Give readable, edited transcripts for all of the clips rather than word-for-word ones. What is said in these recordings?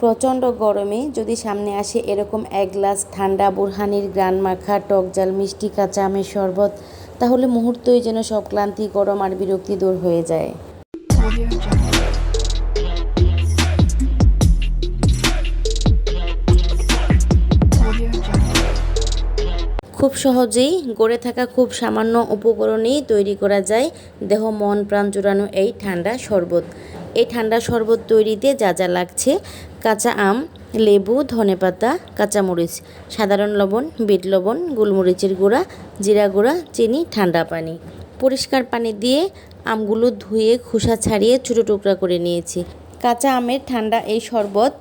প্রচণ্ড গরমে যদি সামনে আসে এরকম এক গ্লাস ঠান্ডা বুরহানির গ্রান মাখা টক ঝাল মিষ্টি কাঁচা আমের শরবত, তাহলে মুহূর্তেই যেন সব ক্লান্তি গরম আর বিরক্তি দূর হয়ে যায়। খুব সহজেই গড়ে থাকা খুব সামান্য উপকরণেই তৈরি করা যায় দেহ মন প্রাণ জুড়ানো এই ঠান্ডা শরবত। এই ঠান্ডা শরবত তৈরিতে যা যা লাগছে: কাঁচা আম, লেবু, ধনেপাতা, কাঁচামরিচ, সাধারণ লবণ, বিট লবণ, গোলমরিচের গুঁড়া, জিরা গুঁড়া, চিনি, ঠান্ডা পানি। পরিষ্কার পানি দিয়ে আমগুলো ধুয়ে খোসা ছাড়িয়ে ছোটো টুকরা করে নিয়েছি। কাঁচা আমের ঠান্ডা এই শরবত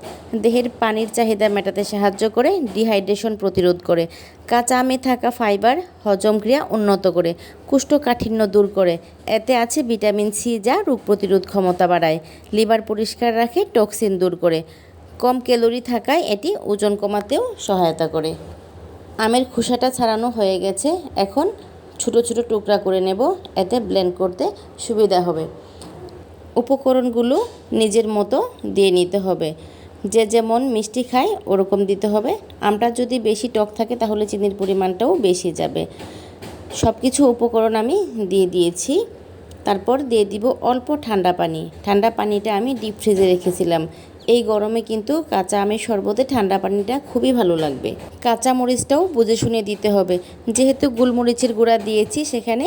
দেহের পানির চাহিদা মেটাতে সাহায্য করে, ডিহাইড্রেশন প্রতিরোধ করে। কাঁচা আমে থাকা ফাইবার হজম ক্রিয়া উন্নত করে, কোষ্ঠকাঠিন্য দূর করে। এতে আছে ভিটামিন সি, যা রোগ প্রতিরোধ ক্ষমতা বাড়ায়, লিভার পরিষ্কার রাখে, টক্সিন দূর করে। কম ক্যালোরি থাকায় এটি ওজন কমাতেও সহায়তা করে। আমের খোসাটা ছাড়ানো হয়ে গেছে, এখন ছোটো ছোটো টুকরা করে নেব, এতে ব্লেন্ড করতে সুবিধা হবে। উপকরণগুলো নিজের মতো দিয়ে নিতে হবে, যে যেমন মিষ্টি খায় ওরকম দিতে হবে। আমটা যদি বেশি টক থাকে তাহলে চিনির পরিমাণটাও বেশি যাবে। সব কিছু উপকরণ আমি দিয়ে দিয়েছি। তারপর দিয়ে দিব অল্প ঠান্ডা পানি। ঠান্ডা পানিটা আমি ডিপ ফ্রিজে রেখেছিলাম। এই গরমে কিন্তু কাঁচা আমের শরবতে ঠান্ডা পানিটা খুবই ভালো লাগবে। কাঁচা মরিচটাও বুঝে শুনে দিতে হবে, যেহেতু গোলমরিচের গুঁড়া দিয়েছি সেখানে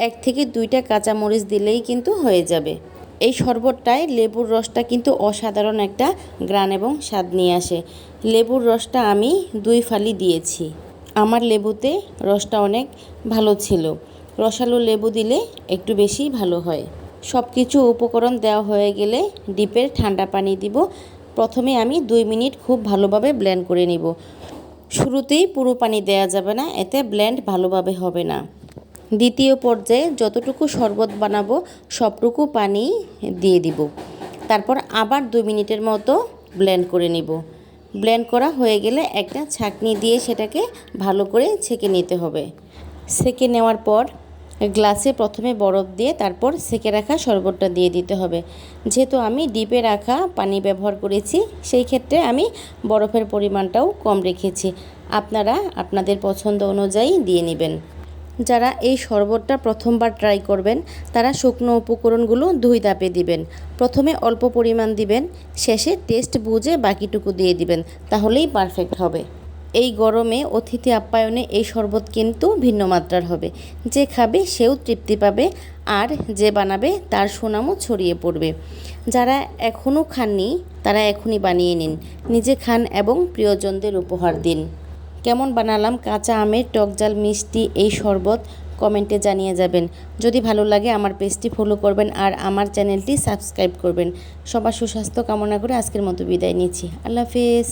1 থেকে 2টা কাঁচা মরিচ দিলেই কিন্তু হয়ে যাবে। এই শরবতটায় লেবুর রসটা কিন্তু অসাধারণ একটা ঘ্রাণ এবং স্বাদ নিয়ে আসে। লেবুর রসটা আমি 2 ফালি দিয়েছি। আমার লেবুতে রসটা অনেক ভালো ছিল। রসালো লেবু দিলে একটু বেশি ভালো হয়। সব কিছু উপকরণ দেওয়া হয়ে গেলে ডিপের ঠান্ডা পানি দিব। প্রথমে আমি 2 মিনিট খুব ভালোভাবে ব্লেন্ড করে নিব। শুরুতেই পুরো পানি দেওয়া যাবে না, এতে ব্লেন্ড ভালোভাবে হবে না। দ্বিতীয় পর্যায়ে যতটুকু শরবত বানাবো সবটুকু পানি দিয়ে দিব। তারপর আবার 2 মিনিটের মতো ব্লেন্ড করে নিব। ব্লেন্ড করা হয়ে গেলে একটা ছাঁকনি দিয়ে সেটাকে ভালো করে ছেঁকে নিতে হবে। ছেঁকে নেওয়ার পর গ্লাসে প্রথমে বরফ দিয়ে তারপর ছেঁকে রাখা শরবতটা দিয়ে দিতে হবে। যেহেতু আমি ডিপে রাখা পানি ব্যবহার করেছি, সেই ক্ষেত্রে আমি বরফের পরিমাণটাও কম রেখেছি। আপনারা আপনাদের পছন্দ অনুযায়ী দিয়ে নেবেন। যারা এই শরবতটা প্রথমবার ট্রাই করবেন তারা শুকনো উপকরণগুলো 2 ধাপে দিবেন। প্রথমে অল্প পরিমাণ দিবেন, শেষে টেস্ট বুঝে বাকিটুকু দিয়ে দিবেন, তাহলেই পারফেক্ট হবে। এই গরমে অতিথি আপ্যায়নে এই শরবত কিন্তু ভিন্ন মাত্রার হবে। যে খাবে সেও তৃপ্তি পাবে, আর যে বানাবে তার সুনামও ছড়িয়ে পড়বে। যারা এখনও খাননি তারা এখনই বানিয়ে নিন, নিজে খান এবং প্রিয়জনদের উপহার দিন। কেমন বানালাম কাঁচা আমের টক ঝাল মিষ্টি এই শরবত কমেন্টে জানিয়ে যাবেন। যদি ভালো লাগে আমার পেজটি ফলো করবেন আর আমার চ্যানেলটি সাবস্ক্রাইব করবেন। সবার সুস্বাস্থ্য কামনা করে আজকের মতো বিদায় নিচ্ছি। আল্লাহ হাফেজ।